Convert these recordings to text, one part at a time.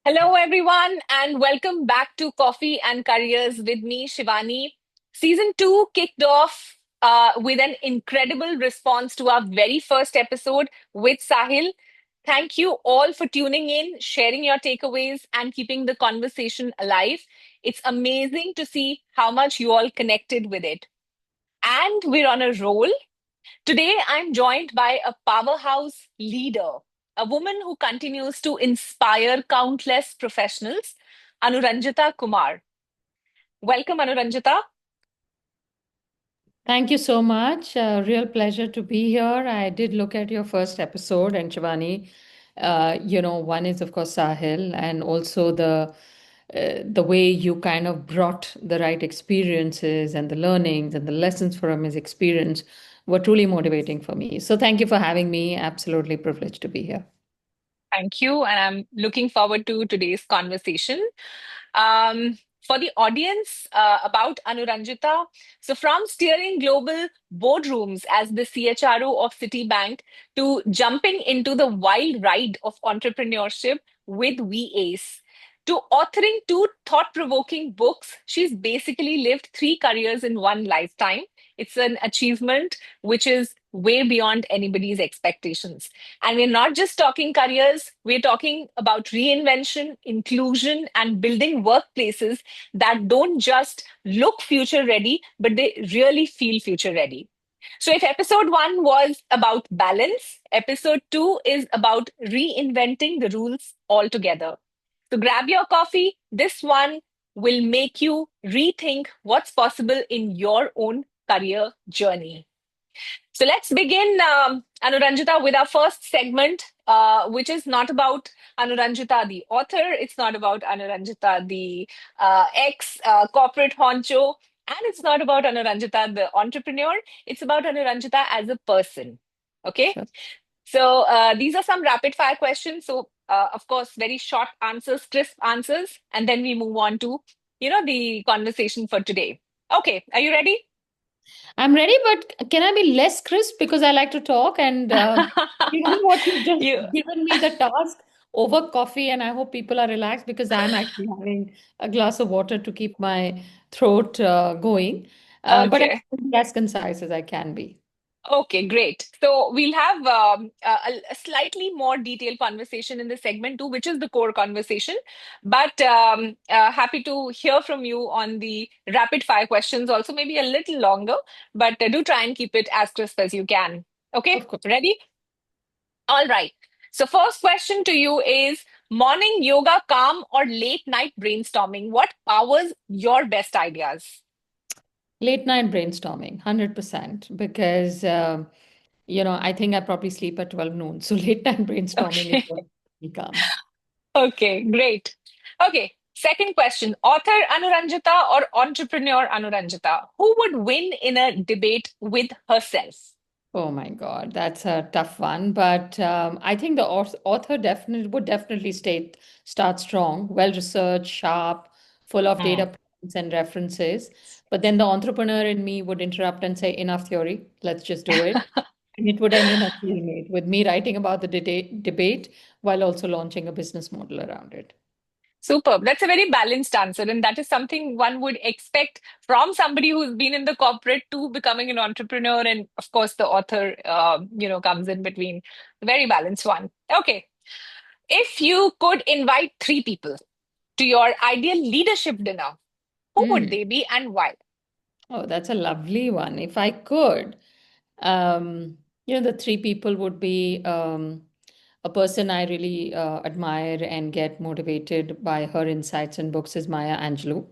Hello, everyone, and welcome back to Coffee and Careers with me, Shivani. Season 2 kicked off with an incredible response to our very first episode with Sahil. Thank you all for tuning in, sharing your takeaways, and keeping the conversation alive. It's amazing to see how much you all connected with it. And we're on a roll. Today, I'm joined by a powerhouse leader, a woman who continues to inspire countless professionals, Anuranjita Kumar. Welcome, Anuranjita. Thank you so much. Real pleasure to be here. I did look at your first episode, and Shivani, one is of course Sahil, and also the way you kind of brought the right experiences and the learnings and the lessons from his experience were truly motivating for me. So thank you for having me. Absolutely privileged to be here. Thank you. And I'm looking forward to today's conversation. For the audience about Anuranjita, so from steering global boardrooms as the CHRO of Citibank to jumping into the wild ride of entrepreneurship with VACE to authoring two thought provoking books, she's basically lived three careers in one lifetime. It's an achievement which is way beyond anybody's expectations. And we're not just talking careers, we're talking about reinvention, inclusion, and building workplaces that don't just look future ready, but they really feel future ready. So, if episode one was about balance, episode two is about reinventing the rules altogether. So, grab your coffee. This one will make you rethink what's possible in your own career journey. So let's begin, Anuranjita, with our first segment, which is not about Anuranjita, the author. It's not about Anuranjita, the ex corporate honcho. And it's not about Anuranjita, the entrepreneur. It's about Anuranjita as a person. Okay. Sure. So these are some rapid fire questions. So, of course, very short answers, crisp answers. And then we move on to, the conversation for today. Okay. Are you ready? I'm ready, but can I be less crisp because I like to talk and given what you've just you given me the task over coffee, and I hope people are relaxed because I'm actually having a glass of water to keep my throat going. But okay. I'm as concise as I can be. Okay, great. So we'll have a slightly more detailed conversation in this segment too, which is the core conversation. But happy to hear from you on the rapid fire questions, also maybe a little longer, but do try and keep it as crisp as you can. Okay, Of course. ready? All right. So first question to you is morning yoga calm or late night brainstorming? What powers your best ideas? Late night brainstorming, 100%, because I think I probably sleep at 12 noon. So late night brainstorming is Okay. what me calm. Okay, great. Okay, second question. Author Anuranjita or entrepreneur Anuranjita? Who would win in a debate with herself? Oh my God, that's a tough one. But I think the author definitely would definitely start strong, well researched, sharp, full of Hmm. data points and references. But then the entrepreneur in me would interrupt and say, "Enough theory, let's just do it." And it would end in a stalemate with me writing about the debate while also launching a business model around it. Superb. That's a very balanced answer. And that is something one would expect from somebody who's been in the corporate to becoming an entrepreneur. And of course, the author, comes in between. Very balanced one. Okay. If you could invite three people to your ideal leadership dinner, who would Hmm. they be and why? Oh, that's a lovely one. If I could, the three people would be a person I really admire and get motivated by her insights and books is Maya Angelou,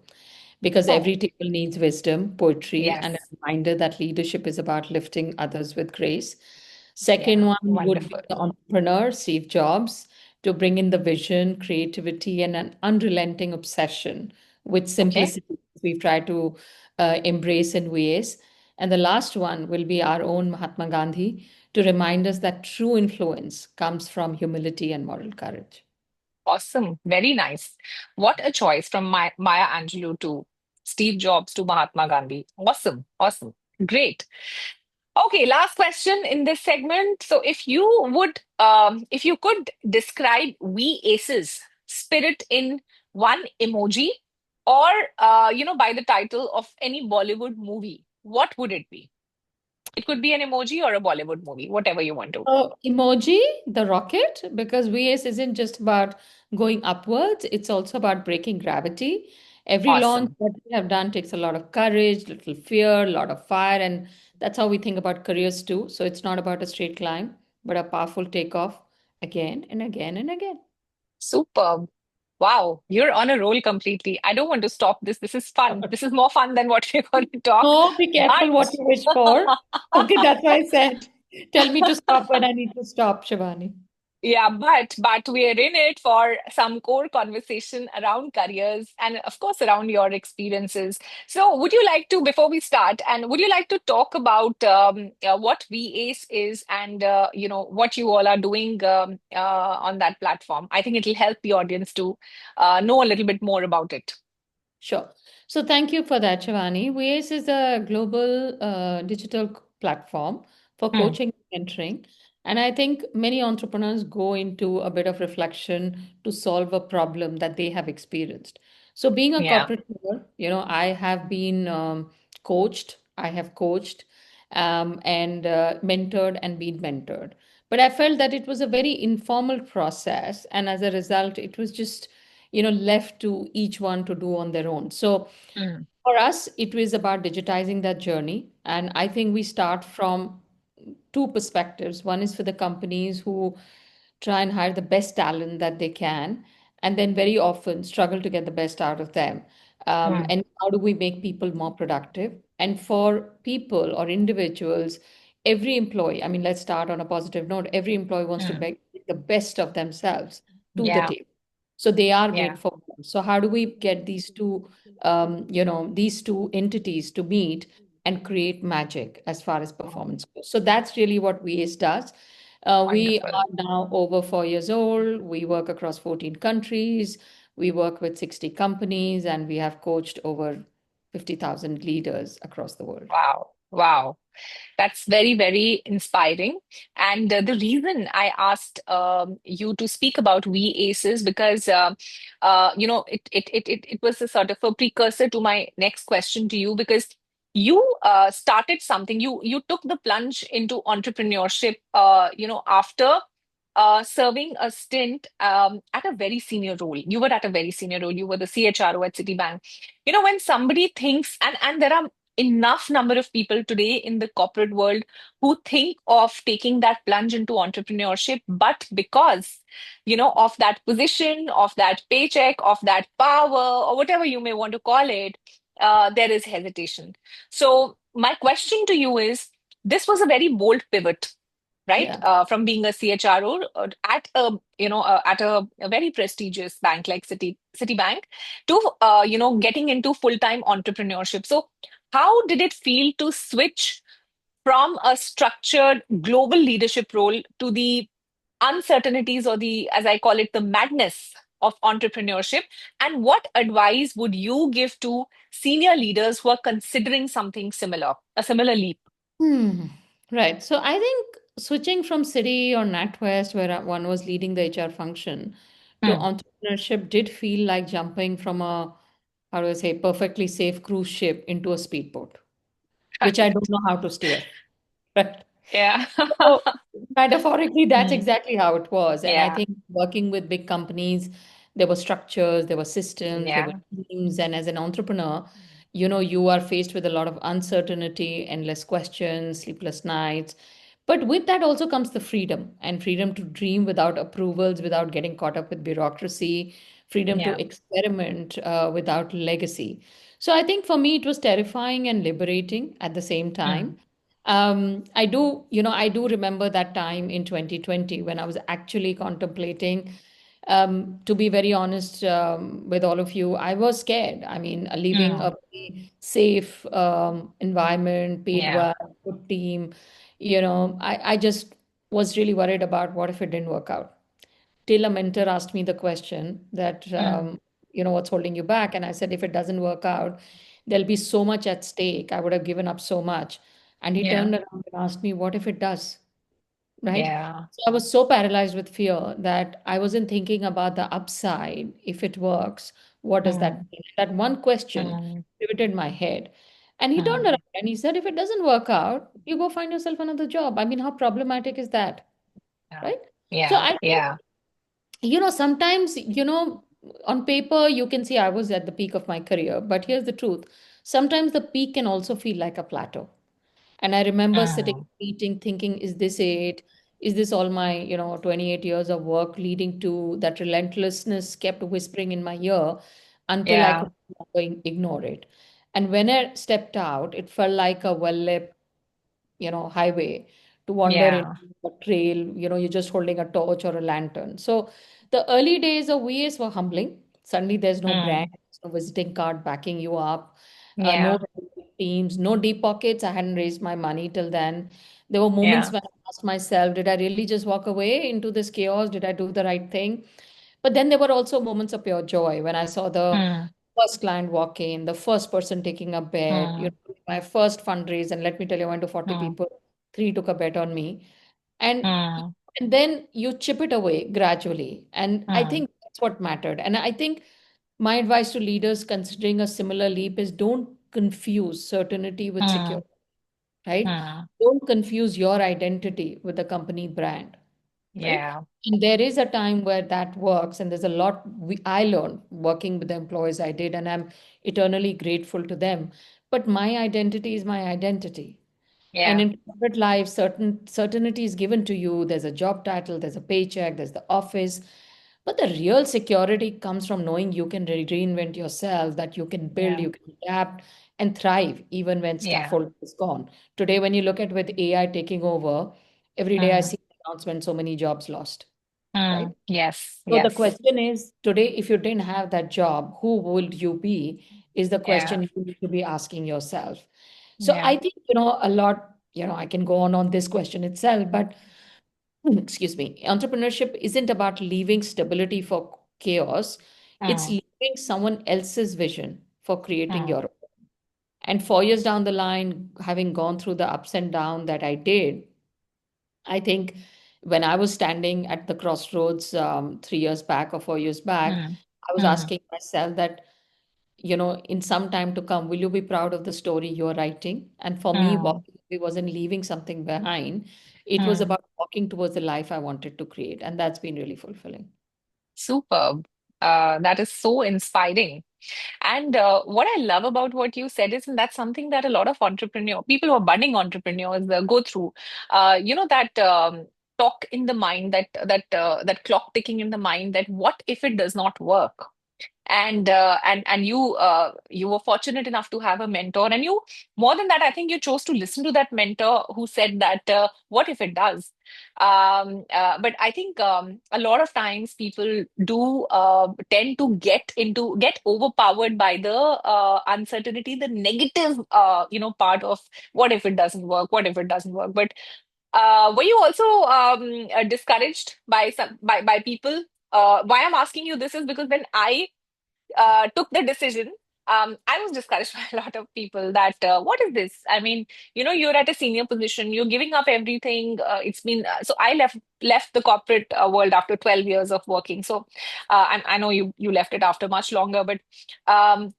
because Oh, every table needs wisdom, poetry, and a yes. reminder that leadership is about lifting others with grace. Second Yeah, one would be wonderful. the entrepreneur, Steve Jobs, to bring in the vision, creativity, and an unrelenting obsession with Okay. simplicity we've tried to embrace in ways. And the last one will be our own Mahatma Gandhi to remind us that true influence comes from humility and moral courage. Awesome. Very nice. What a choice from Maya Angelou to Steve Jobs to Mahatma Gandhi. Awesome. Awesome. Great. Okay, last question in this segment. So if you could describe we aces, spirit in one emoji or, by the title of any Bollywood movie, what would it be? It could be an emoji or a Bollywood movie, whatever you want to. So emoji, the rocket, because VS isn't just about going upwards, it's also about breaking gravity. Every launch Awesome. that we have done takes a lot of courage, little fear, a lot of fire, and that's how we think about careers too. So it's not about a straight climb, but a powerful takeoff again and again and again. Superb. Wow, you're on a roll completely. I don't want to stop this. This is fun. This is more fun than what we're going to talk. Oh, be careful what But you wish for. Okay, that's why I said, tell me to stop when I need to stop, Shivani. yeah, but we are in it for some core conversation around careers and of course around your experiences. So would you like to, before we start, and would you like to talk about what VACE is and what you all are doing on that platform? I think it'll help the audience to know a little bit more about it. Sure. So thank you for that, Shivani. VACE is a global digital platform for Hmm. coaching and mentoring. And I think many entrepreneurs go into a bit of reflection to solve a problem that they have experienced. So being a Yeah. corporate leader, I have been I have coached and mentored and been mentored. But I felt that it was a very informal process. And as a result, it was just left to each one to do on their own. So Mm. for us, it was about digitizing that journey. And I think we start from two perspectives. One is for the companies who try and hire the best talent that they can, and then very often struggle to get the best out of them. Mm. And how do we make people more productive? And for people or individuals, every employee, I mean, let's start on a positive note, every employee wants to Mm. bring the best of themselves to the Yeah. table. So they are Yeah. made for one. So how do we get these two entities to meet and create magic as far as performance goes? So that's really what VACE does. We Wonderful. are now over 4 years old. We work across 14 countries. We work with 60 companies, and we have coached over 50,000 leaders across the world. Wow. Wow. That's very, very inspiring. And the reason I asked you to speak about VACEs because it was a sort of a precursor to my next question to you because you started something. You took the plunge into entrepreneurship. After serving a stint at a very senior role. You were at a very senior role. You were the CHRO at Citibank. When somebody thinks, and there are enough number of people today in the corporate world who think of taking that plunge into entrepreneurship, but because of that position, of that paycheck, of that power, or whatever you may want to call it, there is hesitation. So my question to you is, this was a very bold pivot, right? Yeah. From being a CHRO at a very prestigious bank like Citibank to getting into full-time entrepreneurship. So how did it feel to switch from a structured global leadership role to the uncertainties or the, as I call it, the madness of entrepreneurship? And what advice would you give to senior leaders who are considering something similar, a similar leap? Hmm. Right. So I think switching from City or NatWest, where one was leading the HR function, to Hmm. entrepreneurship did feel like jumping from a, how do I say, perfectly safe cruise ship into a speedboat, which I don't Right. know how to steer. Right. Yeah. So metaphorically, that's Hmm. exactly how it was. And I Yeah. think working with big companies, there were structures, there were systems, there were Yeah. teams. And as an entrepreneur, you are faced with a lot of uncertainty, endless questions, sleepless nights. But with that also comes the freedom and freedom to dream without approvals, without getting caught up with bureaucracy, freedom to Yeah. experiment without legacy. So I think for me, it was terrifying and liberating at the same Mm. time. I do remember that time in 2020 when I was actually contemplating, to be very honest, with all of you, I was scared. I mean, leaving a Mm. very safe environment, paid Yeah. well, good team, I just was really worried about what if it didn't work out. Till a mentor asked me the question that, Mm. what's holding you back? And I said, if it doesn't work out, there'll be so much at stake. I would have given up so much. And he Yeah. turned around and asked me, what if it does? right? Yeah. So I was so paralyzed with fear that I wasn't thinking about the upside. If it works, what does that Mm, mean? That one question mm, pivoted my head. And he turned around mm. and he said, if it doesn't work out, you go find yourself another job. I mean, how problematic is that? Yeah. Right? So Yeah. I think, Yeah. sometimes, on paper, you can see I was at the peak of my career. But here's the truth. Sometimes the peak can also feel like a plateau. And I remember sitting Mm, meeting, thinking, is this it? Is this all my, 28 years of work leading to that relentlessness kept whispering in my ear until I yeah. could no longer ignore it. And when I stepped out, it felt like a well-lit, highway to wander into Yeah. a trail, you're just holding a torch or a lantern. So the early days of VS were humbling. Suddenly there's no brand, Mm, no visiting card backing you up, no yeah. teams, no deep pockets. I hadn't raised my money till then. There were moments Yeah. when I asked myself, did I really just walk away into this chaos? Did I do the right thing? But then there were also moments of pure joy when I saw the Mm, first client walk in, the first person taking a bet, mm, my first fundraise, and let me tell you, I went to 40 mm, people, three took a bet on me. And mm, and then you chip it away gradually. And I mm, think that's what mattered. And I think my advice to leaders considering a similar leap is don't confuse certainty with mm, security, right? mm. Don't confuse your identity with the company brand, right? Yeah. And there is a time where that works, and there's a lot I learned working with the employees I did, and I'm eternally grateful to them. But my identity is my identity. And Yeah. in corporate life, certainty is given to you. There's a job title, there's a paycheck, there's the office. But the real security comes from knowing you can reinvent yourself, that you can build, Yeah. you can adapt and thrive even when Yeah. scaffold is gone. Today, when you look at with AI taking over, every day I Mm, see announcements, so many jobs lost, right? mm. Yes. So the Yes. question is today, if you didn't have that job, who would you be? Is the Yeah. question you need to be asking yourself. So Yeah. I think, a lot, I can go on this question itself, but excuse me, entrepreneurship isn't about leaving stability for chaos. It's Mm, leaving someone else's vision for creating mm, your own. And 4 years down the line, having gone through the ups and downs that I did, I think when I was standing at the crossroads 3 years back or 4 years back, mm, I was mm, asking myself that, in some time to come, will you be proud of the story you're writing? And for me, mm, walking away wasn't leaving something behind. It was mm. about walking towards the life I wanted to create. And that's been really fulfilling. Superb. That is so inspiring. And what I love about what you said is, and that's something that a lot of people who are budding entrepreneurs go through. That talk in the mind, that clock ticking in the mind, that what if it does not work? And you were fortunate enough to have a mentor, and you more than that, I think you chose to listen to that mentor who said that what if it does. But I think a lot of times people do tend to get overpowered by the uncertainty, the negative part of what if it doesn't work, what if it doesn't work. But were you also discouraged by by people? Why I'm asking you this is because when I took the decision, I was discouraged by a lot of people that what is this? I mean, you're at a senior position, you're giving up everything. It's been so I left the corporate world after 12 years of working. So I know you left it after much longer, but um,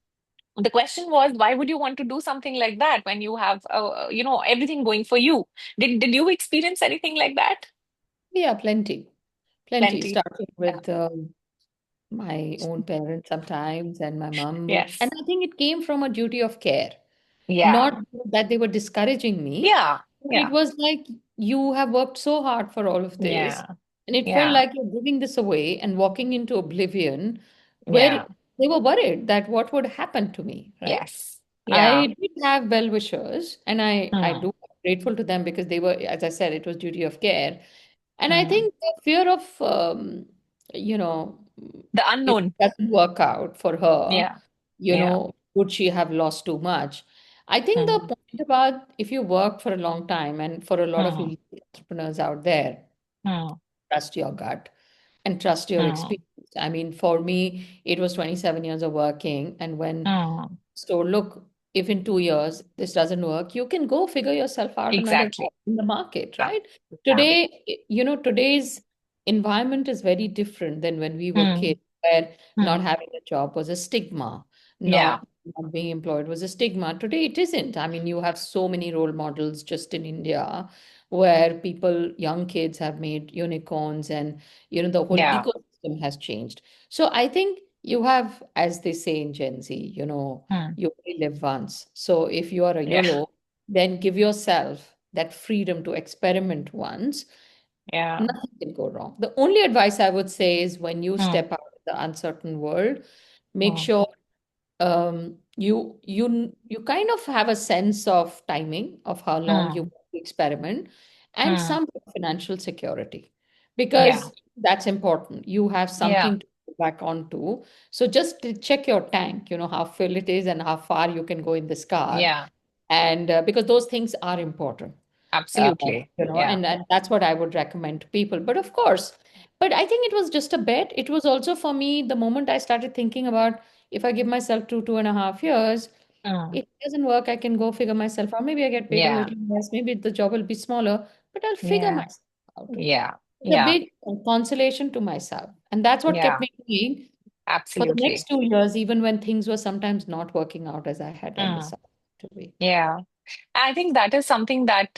the question was, why would you want to do something like that when you have everything going for you? Did you experience anything like that? Yeah, plenty. Plenty. Plenty. Starting Yeah. with my own parents sometimes, and my mom would, and Yes. I think it came from a duty of care. Not Yeah. that they were discouraging me, Yeah. but it Yeah. was like you have worked so hard for all of this. Yeah. And it felt Yeah. like you're giving this away and walking into oblivion where Yeah. they were worried that what would happen to me, right? Yes. Yeah. I did have well wishers, and I Mm, do grateful to them because they were, as I said, it was duty of care. And I mm. think the fear of, you know, The if unknown. it doesn't work out for her, Yeah. Yeah. would she have lost too much? I think the Mm, point about if you work for a long time, and for a lot of mm, entrepreneurs out there, mm, trust your gut and trust your mm, experience. I mean, for me, it was 27 years of working. And when mm, store, look, if in 2 years this doesn't work, you can go figure yourself out another job Exactly. in the market, Yeah. right? Yeah. Today, today's environment is very different than when we were Hmm. kids, where not Hmm. having a job was a stigma, Yeah. not being employed was a stigma. Today, it isn't. I mean, you have so many role models just in India where people, young kids, have made unicorns, and the whole Yeah. ecosystem has changed. So I think you have, as they say in Gen Z, Hmm. you only live once. So if you are a Yeah. YOLO, then give yourself that freedom to experiment once. Yeah. Nothing can go wrong. The only advice I would say is when you Hmm. step out of the uncertain world, make Hmm. sure you kind of have a sense of timing of how long you Hmm. want to experiment, and Hmm. some financial security, Yeah. because that's important. You have Yeah. something to go back onto. So just to check your tank, how full it is and how far you can go in this car, Yeah. and because those things are important, uh, Absolutely. Yeah. and that's what I would recommend to people. But of course, but I think it was just a bet. It was also for me the moment I started thinking about, if I give myself 2.5 years, Hmm. if it doesn't work, I can go figure myself out. Maybe I get paid a Yeah. little less, maybe the job will be smaller, but I'll figure Yeah. myself out. Yeah. It's a Yeah. big consolation to myself. And that's what kept Yeah. me going for the next Absolutely. 2 years, even when things were sometimes not working out as I had Hmm. envisaged to be. Yeah. I think that is something that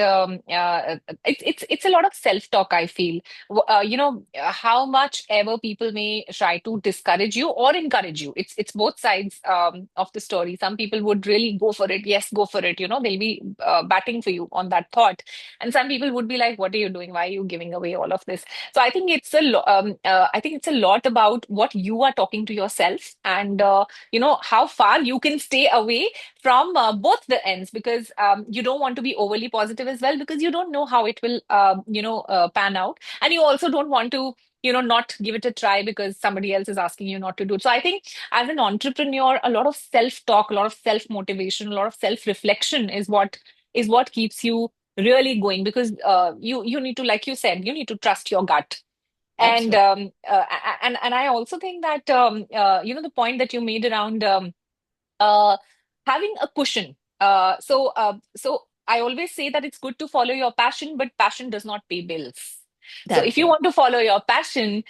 it's a lot of self-talk, I feel. How much ever people may try to discourage you or encourage you. It's both sides of the story. Some people would really go for it. Yes, go for it. They'll be batting for you on that thought. And some people would be like, "What are you doing? Why are you giving away all of this?" So I think I think it's a lot about what you are talking to yourself, and how far you can stay away from both the ends, because you don't want to be overly positive as well, because you don't know how it will pan out, and you also don't want to not give it a try because somebody else is asking you not to do it. So I think as an entrepreneur, a lot of self talk, a lot of self motivation, a lot of self reflection is what keeps you really going, because you need to, like you said, you need to trust your gut. And Absolutely. I also think that the point that you made around uh, having a cushion. So I always say that it's good to follow your passion, but passion does not pay bills. So if That's you right. want to follow your passion,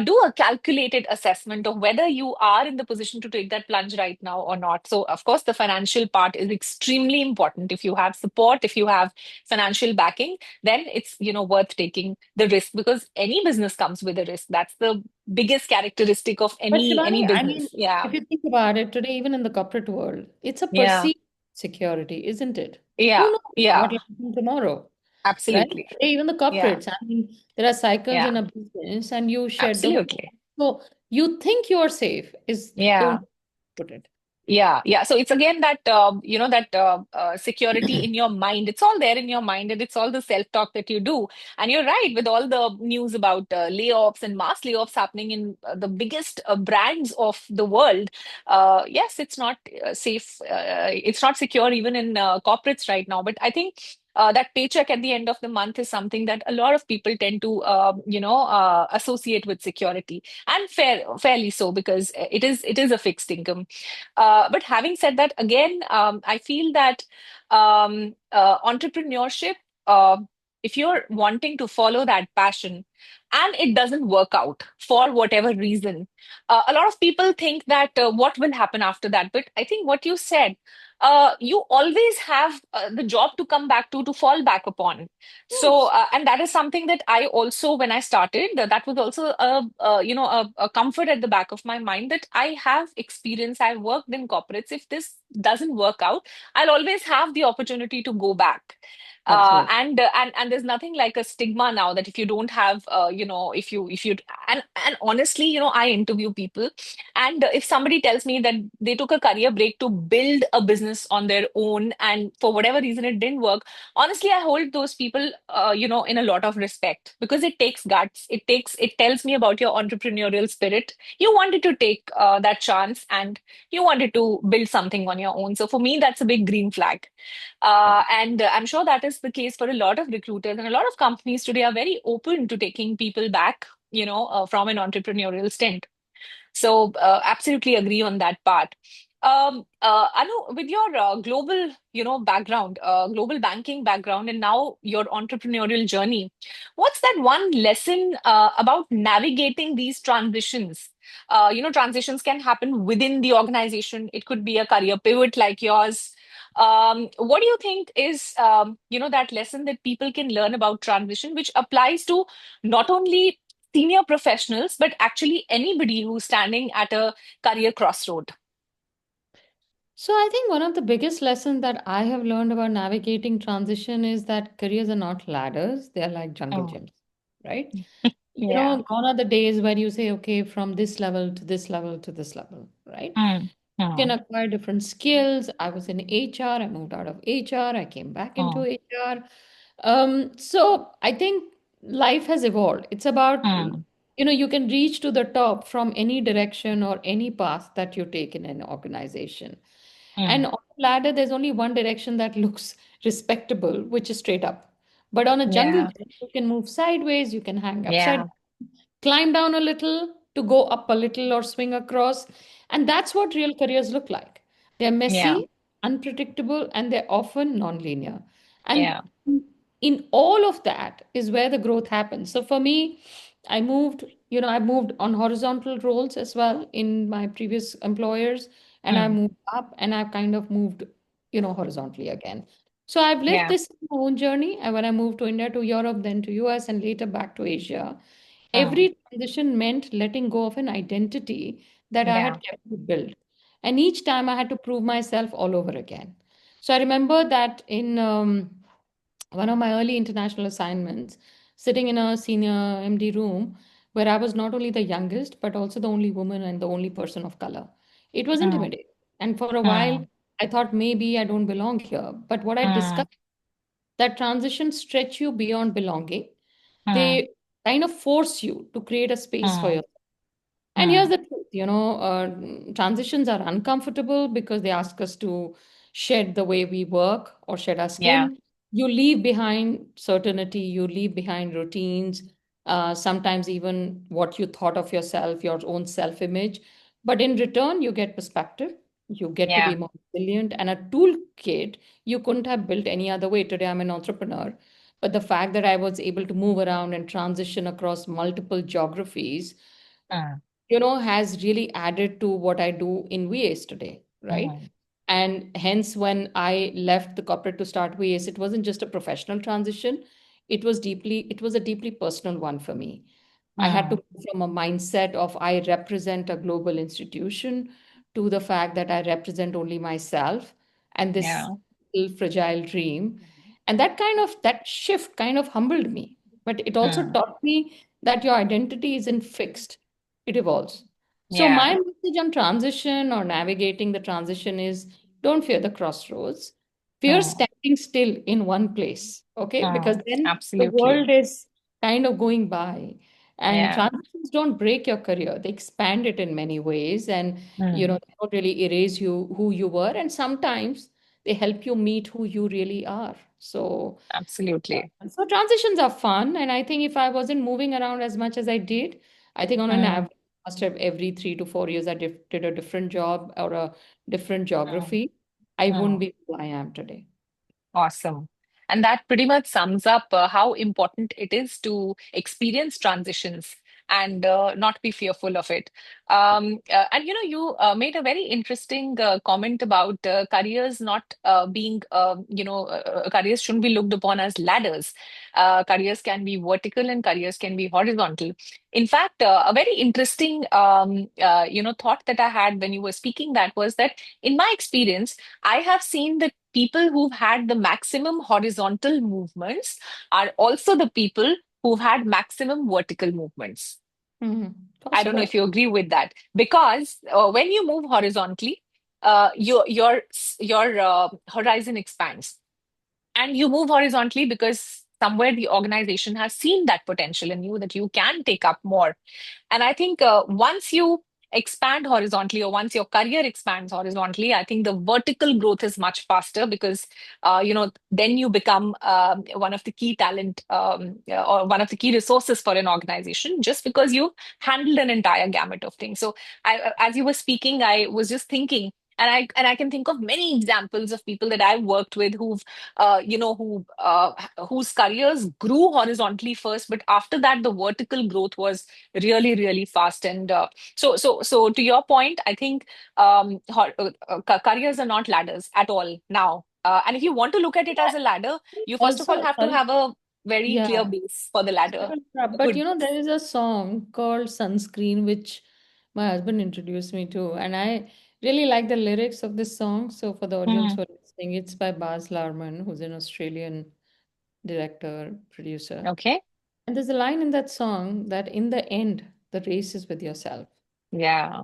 do a calculated assessment of whether you are in the position to take that plunge right now or not. So of course, the financial part is extremely important. If you have support, if you have financial backing, then it's worth taking the risk, because any business comes with a risk. That's the biggest characteristic of But any Shivani, I mean, business. Yeah. if you think about it today, even in the corporate world, it's a Yeah. perceived security, isn't it? Who Yeah, knows what yeah, will happen tomorrow, right? absolutely. Today, even the Yeah, corporates, I mean, there are cycles yeah, in a business and you shed the whole. absolutely. So you think you're safe is the Yeah. only way to put it. Yeah, yeah. So it's again that security in your mind. It's all there in your mind, and it's all the self-talk that you do. And you're right, with all the news about layoffs and mass layoffs happening in the biggest brands of the world. Yes, it's not safe. It's not secure even in corporates right now. But I think that paycheck at the end of the month is something that a lot of people tend to associate with security, and fairly so, because it is a fixed income. But having said that, again, I feel that entrepreneurship, uh, if you're wanting to follow that passion and it doesn't work out for whatever reason, a lot of people think that what will happen after that. But I think what you said, you always have the job to come back to fall back upon. So, Yes, and that is something that I also, when I started, that was also a comfort at the back of my mind, that I have experience. I worked in corporates. If this doesn't work out, I'll always have the opportunity to go back. absolutely. And there's nothing like a stigma now that if you don't have, if you and honestly, I interview people, and if somebody tells me that they took a career break to build a business on their own, and for whatever reason it didn't work, honestly, I hold those people in a lot of respect, because it takes guts. It tells me about your entrepreneurial spirit. You wanted to take that chance, and you wanted to build something on your own. So for me, that's a big green flag. And I'm sure that is the case for a lot of recruiters, and a lot of companies today are very open to taking people back from an entrepreneurial stint. So absolutely agree on that part. Anu, with your global, background, global banking background, and now your entrepreneurial journey, what's that one lesson about navigating these transitions? Transitions can happen within the organization. It could be a career pivot like yours. What do you think is, that lesson that people can learn about transition, which applies to not only senior professionals, but actually anybody who's standing at a career crossroad? So I think one of the biggest lessons that I have learned about navigating transition is that careers are not ladders, they're like jungle Oh, gyms, right? yeah. Gone are the days where you say, okay, from this level to this level to this level, right? Mm, You can mm, acquire different skills. I was in HR, I moved out of HR, I came back into mm, HR. So I think life has evolved. It's about, mm, you can reach to the top from any direction or any path that you take in an organization. And mm. on a ladder, there's only one direction that looks respectable, which is straight up. But on a jungle Yeah, gym, you can move sideways, you can hang upside, yeah, climb down a little to go up a little or swing across. And that's what real careers look like. They're yeah, messy, unpredictable, and they're often non-linear. And yeah. in all of that is where the growth happens. So for me, I moved on horizontal roles as well in my previous employers, and I Mm, moved up and I've kind of moved, horizontally again. So I've lived yeah. this in my own journey. And when I moved to India, to Europe, then to US, and later back to Asia, Mm, every transition meant letting go of an identity that I yeah. had kept to build. And each time I had to prove myself all over again. So I remember that in one of my early international assignments, sitting in a senior MD room where I was not only the youngest, but also the only woman and the only person of color. It was Mm, intimidating. And for a while, mm, I thought maybe I don't belong here. But what I mm, discovered, that transitions stretch you beyond belonging. mm, They kind of force you to create a space for mm, yourself. And here's mm. the truth, transitions are uncomfortable because they ask us to shed the way we work or shed our Yeah, skin. You leave behind certainty, you leave behind routines, sometimes even what you thought of yourself, your own self-image. But in return, you get perspective, you get to yeah. be more resilient, and a toolkit you couldn't have built any other way. Today, I'm an entrepreneur. But the fact that I was able to move around and transition across multiple geographies Mm, has really added to what I do in VAs today, right? mm, And hence, when I left the corporate to start VAs, it wasn't just a professional transition. It was a deeply personal one for me. I had to mm. move from a mindset of I represent a global institution to the fact that I represent only myself and this Yeah. little fragile dream. And that shift kind of humbled me. But it also Mm, taught me that your identity isn't fixed, it evolves. So yeah. my message on transition or navigating the transition is don't fear the crossroads. Fear Mm, standing still in one place, okay? Because mm. then the Absolutely. world is kind of going by. And Yeah. transitions don't break your career. They expand it in many ways. And, Mm, they don't really erase you who you were. And sometimes they help you meet who you really are. absolutely. So transitions are fun, and I think if I wasn't moving around as much as I did, I think on an Mm, average, must have every 3 to 4 years I did a different job or a different mm, geography. I wouldn't mm. be who I am today. Awesome. And that pretty much sums up how important it is to experience transitions and not be fearful of it. And you made a very interesting comment about careers not being, careers shouldn't be looked upon as ladders. Careers can be vertical and careers can be horizontal. In fact, a very interesting, thought that I had when you were speaking that was that in my experience, I have seen that people who've had the maximum horizontal movements are also the people who've had maximum vertical movements. I don't know Possible. if you agree with that, because when you move horizontally, your horizon expands, and you move horizontally because somewhere the organization has seen that potential in you that you can take up more. And I think once you expand horizontally, or once your career expands horizontally, I think the vertical growth is much faster because, then you become one of the key talent, or one of the key resources for an organization just because you handled an entire gamut of things. So, as you were speaking, I was just thinking, and I can think of many examples of people that I've worked with who've whose careers grew horizontally first, but after that the vertical growth was really, really fast. And so to your point, I think careers are not ladders at all now. And if you want to look at it as a ladder, you first of all Also, have to sorry, have a very clear yeah, base for the sorry ladder. to interrupt, A but good there is a song called Sunscreen, which my husband introduced me to, and I really like the lyrics of this song. So, for the audience Mm, who are listening, it's by Baz Luhrmann, who's an Australian director, producer. okay. And there's a line in that song that in the end, the race is with yourself, Yeah.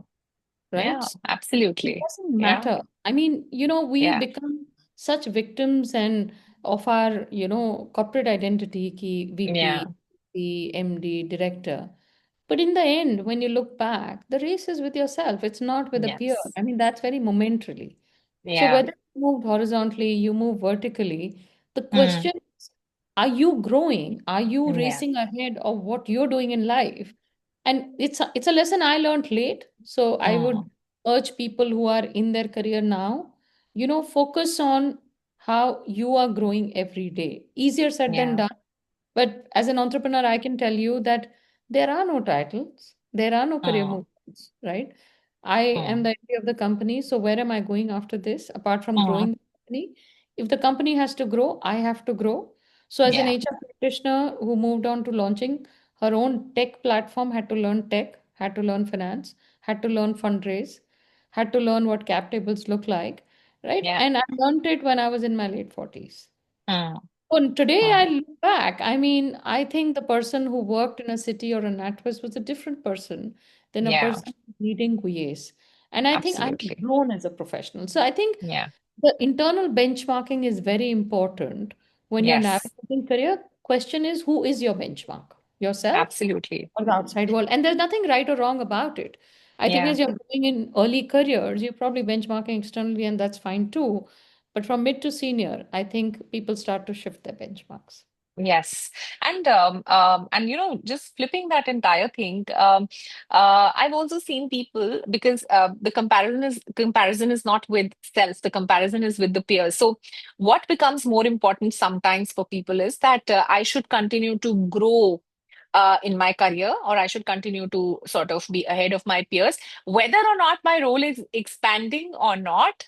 right? Yeah. So it Absolutely. doesn't Yeah. matter. I mean, we Yeah. become such victims and of our, corporate identity, ki VP, Yeah. the MD, director. But in the end, when you look back, the race is with yourself. It's not with a peer. Yes. I mean, that's very momentarily. So Yeah. whether you move horizontally, you move vertically, the Mm, question is, are you growing? Are you yeah. racing ahead of what you're doing in life? And it's a lesson I learned late. So I would Mm, urge people who are in their career now, focus on how you are growing every day. Easier said than yeah. done. But as an entrepreneur, I can tell you that there are no titles, there are no career Mm, movements, right? I am mm, the MD of the company. So where am I going after this? Apart from mm, growing the company, if the company has to grow, I have to grow. So as an yeah. HR practitioner who moved on to launching her own tech platform, had to learn tech, had to learn finance, had to learn fundraise, had to learn what cap tables look like, right? Yeah. And I learned it when I was in my late 40s. Mm, Well, today I mm, look back, I mean, I think the person who worked in a city or a NatWest was a different person than a yeah. person leading Guies. And I think I've Absolutely. grown as a professional. So I think Yeah. the internal benchmarking is very important when you're Yes. navigating career. Question is, who is your benchmark? Yourself Absolutely. or the outside world? And there's nothing right or wrong about it. I think Yeah. as you're going in early careers, you're probably benchmarking externally, and that's fine too. But from mid to senior, I think people start to shift their benchmarks. Yes, and just flipping that entire thing, I've also seen people because the comparison is not with self, the comparison is with the peers. So, what becomes more important sometimes for people is that I should continue to grow in my career, or I should continue to sort of be ahead of my peers. Whether or not my role is expanding or not,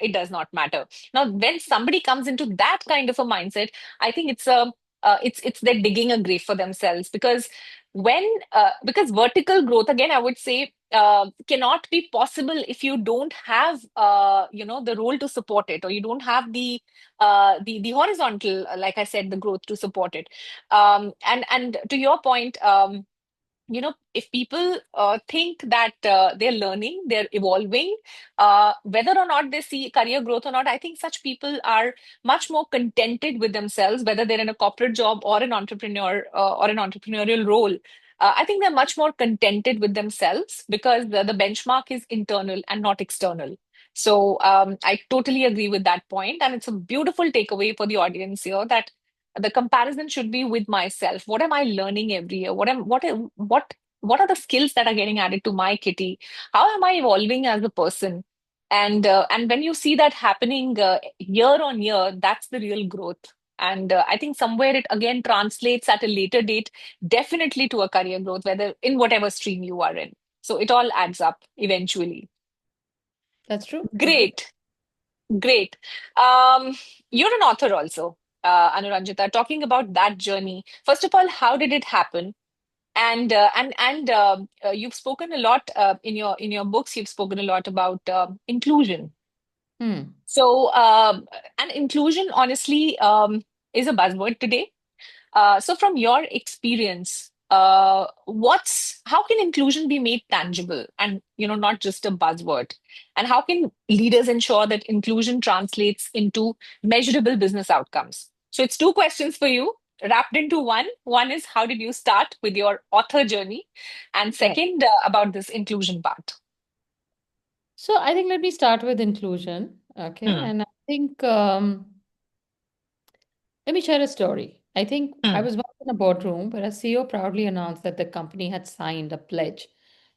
it does not matter. Now, when somebody comes into that kind of a mindset, I think it's they're digging a grave for themselves, because because vertical growth, again, I would say, cannot be possible if you don't have the role to support it, or you don't have the horizontal, like I said, the growth to support it. And to your point, if people think that they're learning, they're evolving, whether or not they see career growth or not, I think such people are much more contented with themselves, whether they're in a corporate job or an entrepreneur or an entrepreneurial role. I think they're much more contented with themselves because the benchmark is internal and not external. So I totally agree with that point, and it's a beautiful takeaway for the audience here, that the comparison should be with myself. What am I learning every year? What are the skills that are getting added to my kitty? How am I evolving as a person? And when you see that happening year on year, that's the real growth. And I think somewhere it again translates at a later date, definitely to a career growth, whether in whatever stream you are in. So it all adds up eventually. That's true. Agree. Great. Great. Um, you're an author also, Anuranjita. Talking about that journey, first of all, how did it happen? And you've spoken a lot in your books. You've spoken a lot about inclusion. Hmm. So, and inclusion, honestly, is a buzzword today. So from your experience, what's how can inclusion be made tangible and not just a buzzword? And how can leaders ensure that inclusion translates into measurable business outcomes? So it's two questions for you wrapped into one. One is, how did you start with your author journey? And Right. second, about this inclusion part. So I think let me start with inclusion. Okay. Hmm, And I think let me share a story. I think I hmm, was once in a boardroom where a CEO proudly announced that the company had signed a pledge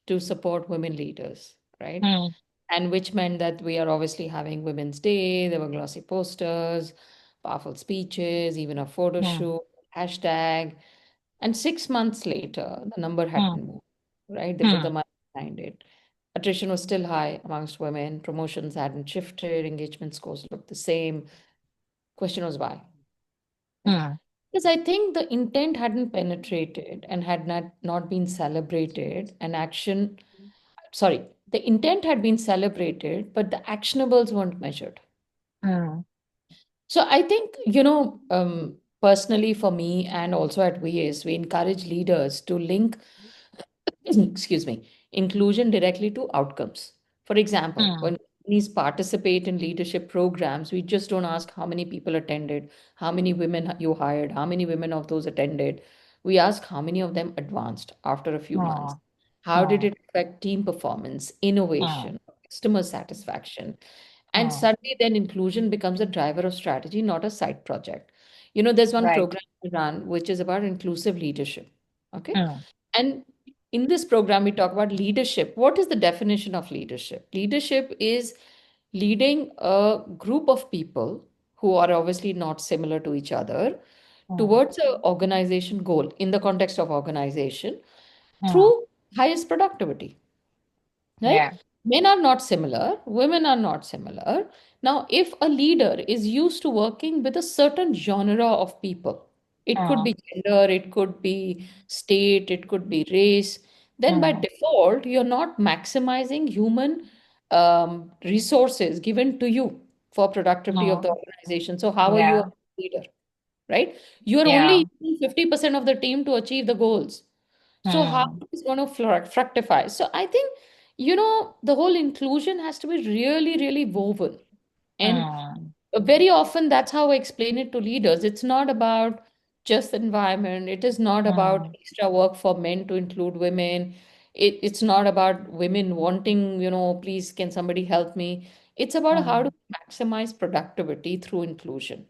to support women leaders, right? hmm, and which meant that we are obviously having Women's Day. There were glossy posters, powerful speeches, even a photo mm, shoot, hashtag. And 6 months later, the number mm, hadn't moved, right? They put the mm, money behind it. Attrition was still high amongst women. Promotions hadn't shifted. Engagement scores looked the same. Question was why? Right? mm, Because I think the intent hadn't penetrated and had not been celebrated, and action, sorry, the intent had been celebrated, but the actionables weren't measured. mm, So I think, personally for me and also at VS, we encourage leaders to link, excuse me, inclusion directly to outcomes. For example, mm, when companies participate in leadership programs, we just don't ask how many people attended, how many women you hired, how many women of those attended. We ask how many of them advanced after a few months. mm, How did mm, it affect team performance, mm, innovation, customer satisfaction? And mm. suddenly, then inclusion becomes a driver of strategy, not a side project. There's one Right. program we run which is about inclusive leadership. Okay. Mm, And in this program, we talk about leadership. What is the definition of leadership? Leadership is leading a group of people who are obviously not similar to each other mm, towards an organization goal in the context of organization mm. through highest productivity, right? Yeah. Men are not similar, women are not similar. Now, if a leader is used to working with a certain genre of people, it could Mm, be gender, it could be state, it could be race, then by mm, default, you're not maximizing human resources given to you for productivity of the mm. organization. So, how are you a Yeah. leader, right? You're Yeah. only using 50% of the team to achieve the goals. So how Mm, is going to fructify? So I think, the whole inclusion has to be really, really woven. And mm, very often that's how I explain it to leaders. It's not about just the environment. It is not about mm, extra work for men to include women. It's not about women wanting, please, can somebody help me? It's about how to mm, maximize productivity through inclusion.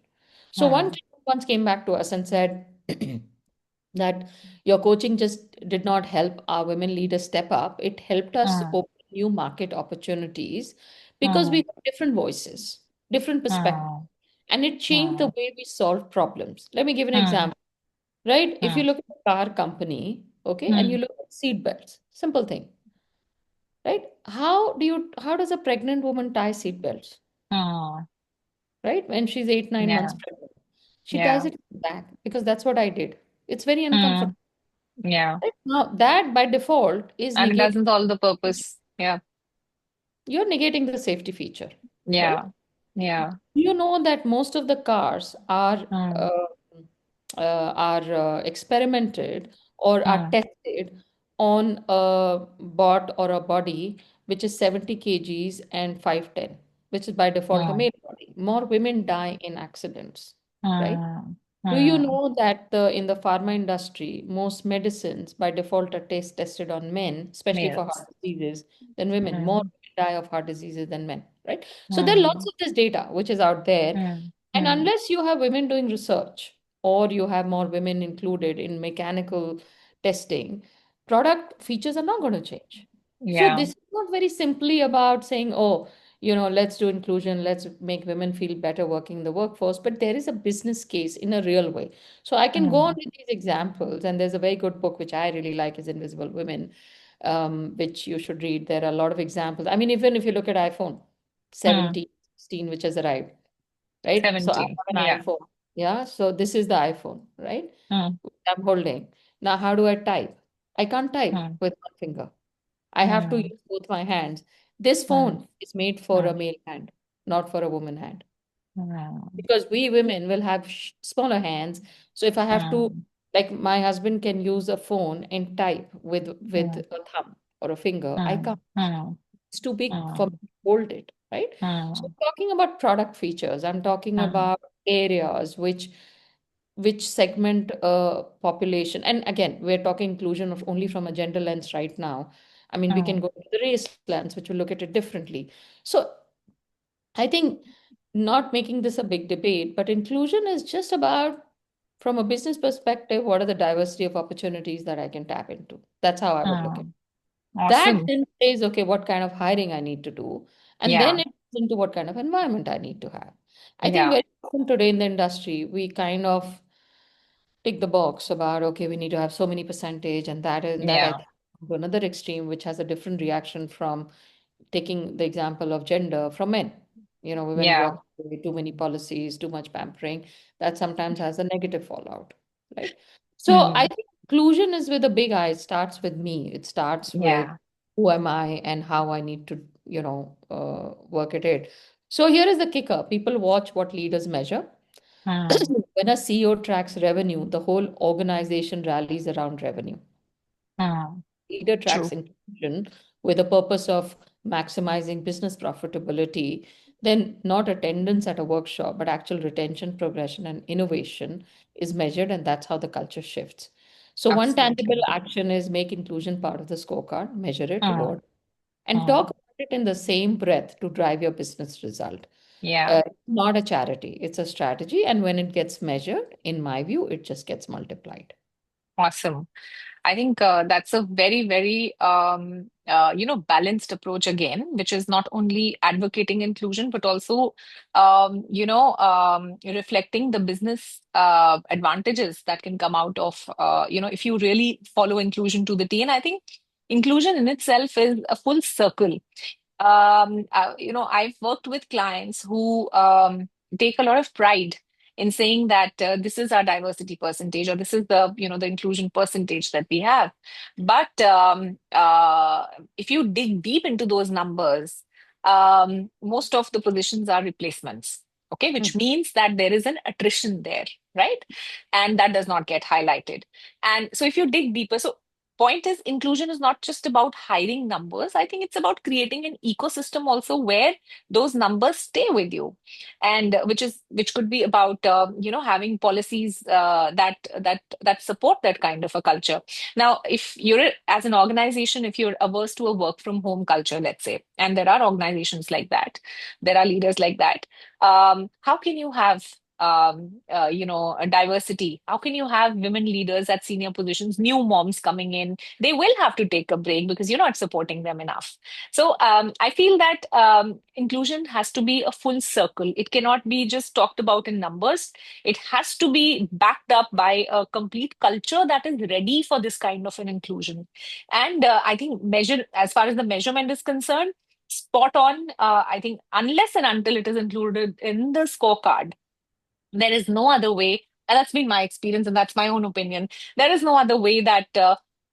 So one mm, client once came back to us and said, that your coaching just did not help our women leaders step up. It helped us mm, open new market opportunities because we mm, have different voices, different perspectives, mm, and it changed the mm, way we solve problems. Let me give an mm, example, right? If you mm, look at a car company, okay, and you mm, look at seat belts, simple thing, right? How does a pregnant woman tie seat belts, mm. right? When she's 8, 9 months Yeah. pregnant, she ties Yeah. it back because that's what I did. It's very Mm, uncomfortable. yeah. Right? Now, that by default is And it negating, doesn't solve the purpose. Yeah. you're negating the safety feature, right? Yeah. Yeah. You know that most of the cars Mm, experimented or are mm, tested on a bot or a body which is 70 kgs and 5'10", which is by default a mm, male body. More women die in accidents, right? mm, Do you mm. know that in the pharma industry, most medicines by default are tested on men, especially for Males. heart diseases, than women? More Mm, women die of heart diseases than men, right? So there are lots mm, of this data which is out there. mm, And mm, unless you have women doing research or you have more women included in mechanical testing, product features are not going to change. So yeah. this is not very simply about saying, oh, let's do inclusion, let's make women feel better working in the workforce, but there is a business case in a real way. So I can go on Mm, with these examples, and there's a very good book which I really like is Invisible Women, which you should read. There are a lot of examples. I mean, even if you look at iPhone mm. 17, 16, which has arrived, right? So I 70. have an Yeah. iPhone. Yeah. So this is the iPhone, right? Mm, Which I'm holding. Now, how do I type? I can't type mm, with one finger. I have to mm, use both my hands. This mm, phone is made for a mm, male hand, not for a woman hand. mm, Because we women will have smaller hands. So if I have to, mm, like my husband can use a phone and type with mm, a thumb or a finger. I mm, can't. mm, It's too big for me mm, to hold it, right? So mm, I'm talking about product features. I'm talking mm, about areas which segment population. And again, we're talking inclusion of only from a gender lens right now. I mean, we can mm, go to the race lens, which will look at it differently. So I think not making this a big debate, but inclusion is just about, from a business perspective, what are the diversity of opportunities that I can tap into? That's how I would look at it. mm. That Awesome. then says, okay, what kind of hiring I need to do. And then Yeah. it goes into what kind of environment I need to have. I think Yeah. very often today in the industry, we kind of tick the box about, okay, we need to have so many percentage, and that I Yeah. think to another extreme, which has a different reaction from taking the example of gender from men. Women Yeah. walk away, too many policies, too much pampering, that sometimes has a negative fallout, right? So I Hmm. think inclusion is with a big I. It starts with me. It starts with Yeah. who am I and how I need to, work at it. So here is the kicker. People watch what leaders measure. Hmm. When a CEO tracks revenue, the whole organization rallies around revenue. Hmm. Leader tracks True. inclusion with a purpose of maximizing business profitability, then not attendance at a workshop, but actual retention, progression, and innovation is measured, and that's how the culture shifts. So, one tangible Absolutely. action is make inclusion part of the scorecard, measure it, Hmm. reward, and talk Hmm. about it in the same breath to drive your business result. Yeah. Not a charity, it's a strategy. And when it gets measured, in my view, it just gets multiplied. Awesome. I think that's a very, very balanced approach again, which is not only advocating inclusion but also reflecting the business advantages that can come out of if you really follow inclusion to the T. And I think inclusion in itself is a full circle. I've worked with clients who take a lot of pride in saying that this is our diversity percentage or this is the inclusion percentage that we have. But if you dig deep into those numbers, most of the positions are replacements. Okay, Mm. which means that there is an attrition there, right? And that does not get highlighted. And so if you dig deeper, so point is inclusion is not just about hiring numbers. I think it's about creating an ecosystem also where those numbers stay with you, and which could be about having policies that support that kind of a culture. Now if you're as an organization, if you're averse to a work from home culture, let's say, and there are organizations like that, there are leaders like that, how can you have a diversity? How can you have women leaders at senior positions, new moms coming in? They will have to take a break because you're not supporting them enough. So I feel that inclusion has to be a full circle. It cannot be just talked about in numbers. It has to be backed up by a complete culture that is ready for this kind of an inclusion. And I think measure as far as the measurement is concerned, spot on. I think unless and until it is included in the scorecard, there is no other way, and that's been my experience, and that's my own opinion. There is no other way that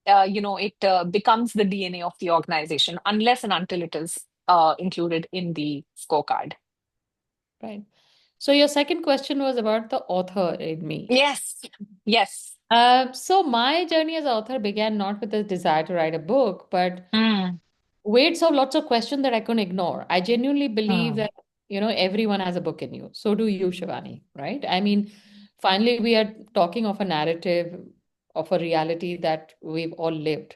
it becomes the DNA of the organization unless and until it is included in the scorecard. Right. So your second question was about the author in me. Yes, yes. So my journey as author began not with the desire to write a book, but Mm, weights of lots of questions that I couldn't ignore. I genuinely believe mm, that, everyone has a book in you. So do you, Shivani, right? I mean, finally, we are talking of a narrative, of a reality that we've all lived.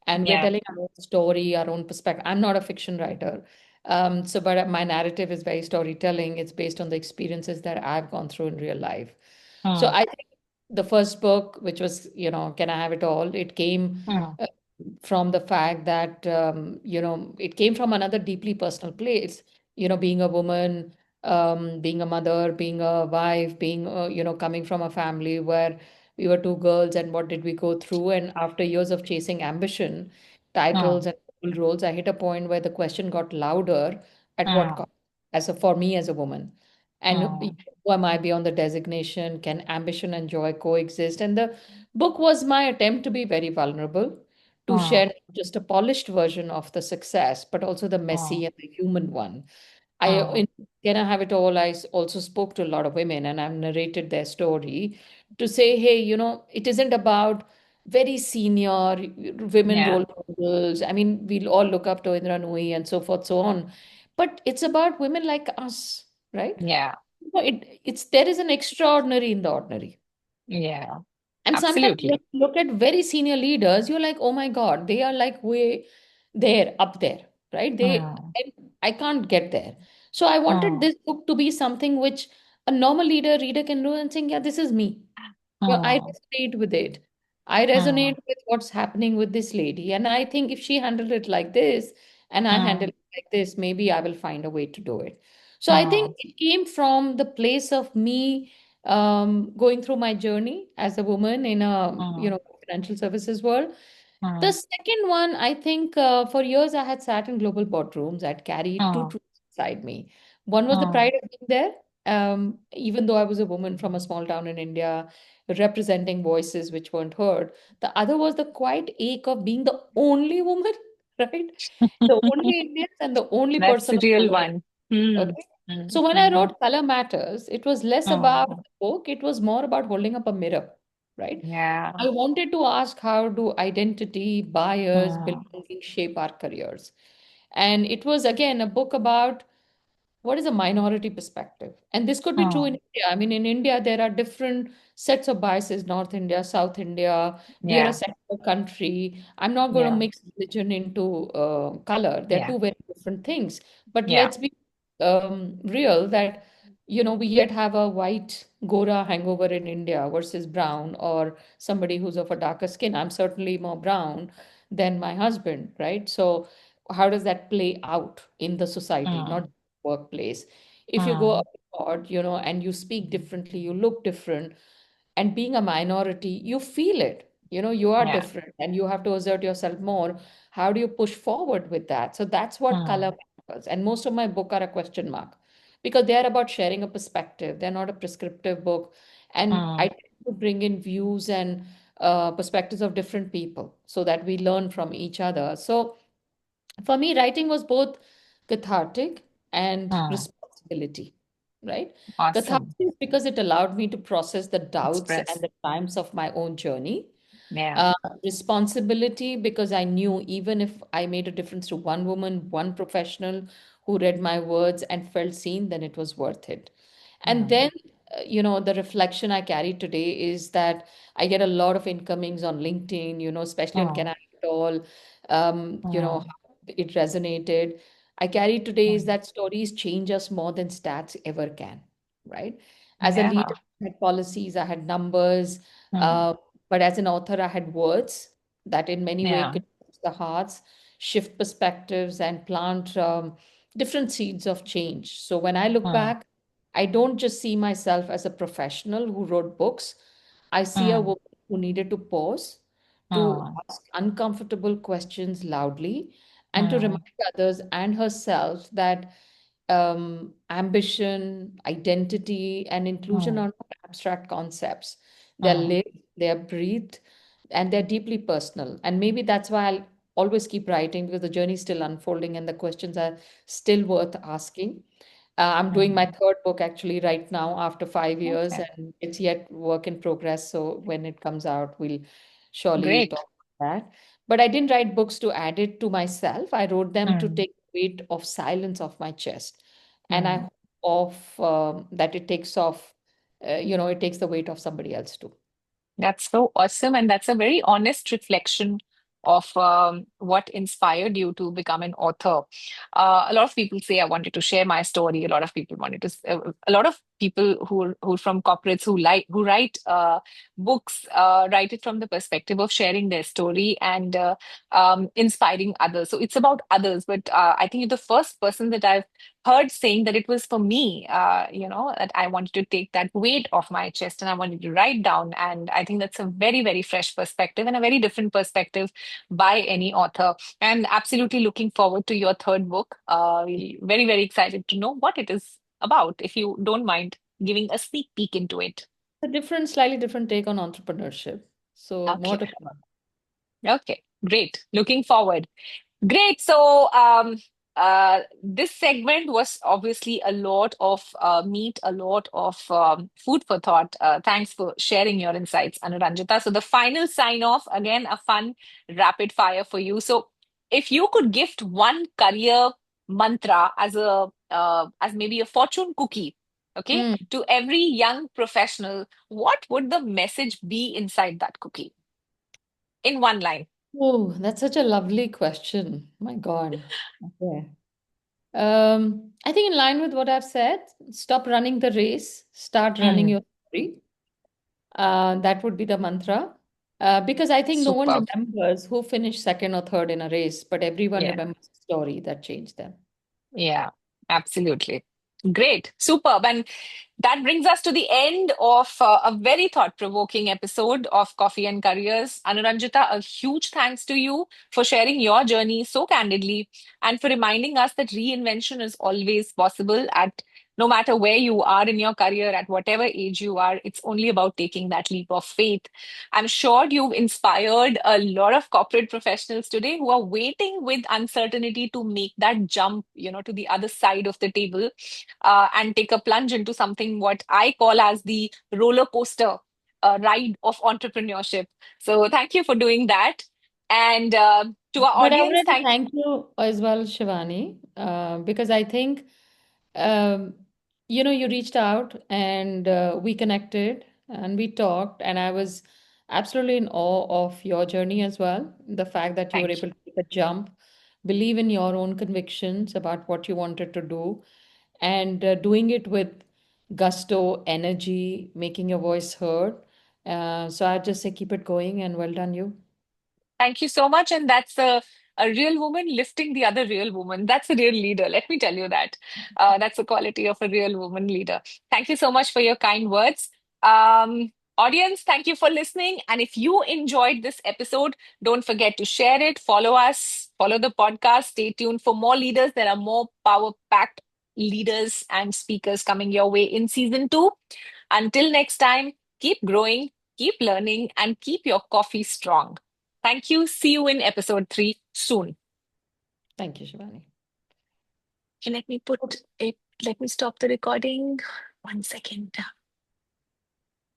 And we're yeah. telling our own story, our own perspective. I'm not a fiction writer. But my narrative is very storytelling. It's based on the experiences that I've gone through in real life. So Mm, I think the first book, which was, Can I Have It All? It came mm, uh, from the fact that, it came from another deeply personal place, being a woman, being a mother, being a wife, coming from a family where we were two girls and what did we go through. And after years of chasing ambition, titles mm, and roles, I hit a point where the question got louder at what mm, cost, for me as a woman. And mm, who am I beyond the designation? Can ambition and joy coexist? And the book was my attempt to be very vulnerable, to share mm, not just a polished version of the success, but also the mm, messy and the human one. In mm, Can I Have It All? Also spoke to a lot of women and I've narrated their story to say, hey, it isn't about very senior women yeah, role models. I mean, we'll all look up to Indra Nooyi and so forth, so on. But it's about women like us, right? yeah, It's there is an extraordinary in the ordinary. yeah. And sometimes when Absolutely. you look at very senior leaders, you're like, oh my God, they are like way there, up there, right? Mm, I can't get there. So I wanted mm, this book to be something which a normal reader can do and saying, yeah, this is me. I mm, resonate with it. I mm, resonate with what's happening with this lady. And I think if she handled it like this and I handle mm, it like this, maybe I will find a way to do it. So I think mm, it came from the place of me going through my journey as a woman in a, mm, financial services world. The mm, second one, I think for years I had sat in global boardrooms. I'd carried two mm, truths inside me. One was the mm, pride of being there, even though I was a woman from a small town in India, representing voices which weren't heard. The other was the quiet ache of being the only woman, right? The only Indian and the only That's person the of real color. one. Mm, Okay. mm, So when I mm, wrote Color Matters, it was less about mm. the book, it was more about holding up a mirror, right? Yeah. I wanted to ask, how do identity, bias, Mm, belonging shape our careers? And it was again a book about what is a minority perspective. And this could be true in mm. India. I mean, in India, there are different sets of biases, North India, South India. We are a Yeah. secular country. I'm not going to Yeah. mix religion into color. They're Yeah. two very different things. But Yeah. let's be real that, we yet have a white Gora hangover in India versus brown or somebody who's of a darker skin. I'm certainly more brown than my husband, right? So how does that play out in the society, not Mm, workplace? If you go mm, abroad, and you speak differently, you look different, and being a minority, you feel it. You are yeah. different and you have to assert yourself more. How do you push forward with that? So that's what Color Mm, Matters. And most of my book are a question mark because they are about sharing a perspective. They're not a prescriptive book. And I mm, tend to bring in views and perspectives of different people so that we learn from each other. So for me, writing was both cathartic and mm. responsibility, right? Awesome. Cathartic because it allowed me to process the doubts and Express. the times of my own journey. Yeah. Uh, Responsibility because I knew even if I made a difference to one woman, one professional who read my words and felt seen, then it was worth it. And Mm, then, the reflection I carry today is that I get a lot of incomings on LinkedIn, especially on Can mm, I At All, how mm, it resonated. I carry today is mm. that stories change us more than stats ever can, right? As a leader, Yeah. I had policies, I had numbers, Mm, uh, but as an author, I had words that in many ways yeah. could touch the hearts, shift perspectives, and plant different seeds of change. So when I look Mm, back, I don't just see myself as a professional who wrote books. I see a mm, woman who needed to pause, to mm, ask uncomfortable questions loudly, and to mm, remind others and herself that ambition, identity, and inclusion are mm, not abstract concepts. They're mm, lived, they're breathed, and they're deeply personal. And maybe that's why I'll always keep writing because the journey is still unfolding and the questions are still worth asking. I'm doing my mm. third book actually right now after 5 years, Okay. and it's yet work in progress. So when it comes out, we'll surely Great. talk about that. But I didn't write books to add it to myself. I wrote them to Mm, take the weight of silence off my chest, and I mm. hope that it takes off. It takes the weight off somebody else too. That's so awesome. And that's a very honest reflection of what inspired you to become an author. A lot of people say, I wanted to share my story. A lot of people wanted to, a lot of people who are from corporates who write books, write it from the perspective of sharing their story and inspiring others. So it's about others. But I think you're the first person that I've heard saying that it was for me, that I wanted to take that weight off my chest and I wanted to write down. And I think that's a very, very fresh perspective and a very different perspective by any author. And absolutely looking forward to your third book. Very, very excited to know what it is about, if you don't mind giving a sneak peek into it. A different, slightly different take on entrepreneurship. So more Okay. to come. Okay. Great. Looking forward. Great. So, this segment was obviously a lot of meat, a lot of food for thought. Thanks for sharing your insights, Anuranjita. So, the final sign off, again, a fun rapid fire for you. So, if you could gift one career mantra as maybe a fortune cookie, okay, Mm. to every young professional, what would the message be inside that cookie in one line? Oh, that's such a lovely question. My God. Okay. I think in line with what I've said, stop running the race, start running Mm, your story. That would be the mantra. Because I think no one Superb. remembers who finished second or third in a race, but everyone Yeah. remembers the story that changed them. Yeah, absolutely. Great, superb. And that brings us to the end of a very thought-provoking episode of Coffee and Careers. Anuranjita, a huge thanks to you for sharing your journey so candidly and for reminding us that reinvention is always possible at no matter where you are in your career, at whatever age you are, it's only about taking that leap of faith. I'm sure you've inspired a lot of corporate professionals today who are waiting with uncertainty to make that jump, to the other side of the table and take a plunge into something what I call as the roller coaster ride of entrepreneurship. So thank you for doing that. And to our But I audience, wanted to thank thank you as well, Shivani, because I think, um, you reached out and we connected and we talked, and I was absolutely in awe of your journey as well. The fact that you were thank you. able to take a jump, believe in your own convictions about what you wanted to do, and doing it with gusto, energy, making your voice heard. So I'd just say keep it going and well done, you. Thank you so much. And that's a real woman lifting the other real woman. That's a real leader. Let me tell you that. That's the quality of a real woman leader. Thank you so much for your kind words. Audience, thank you for listening. And if you enjoyed this episode, don't forget to share it, follow us, follow the podcast, stay tuned for more leaders. There are more power packed leaders and speakers coming your way in season two. Until next time, keep growing, keep learning, and keep your coffee strong. Thank you. See you in episode three soon. Thank you, Shivani. Let me put it, let me stop the recording. 1 second.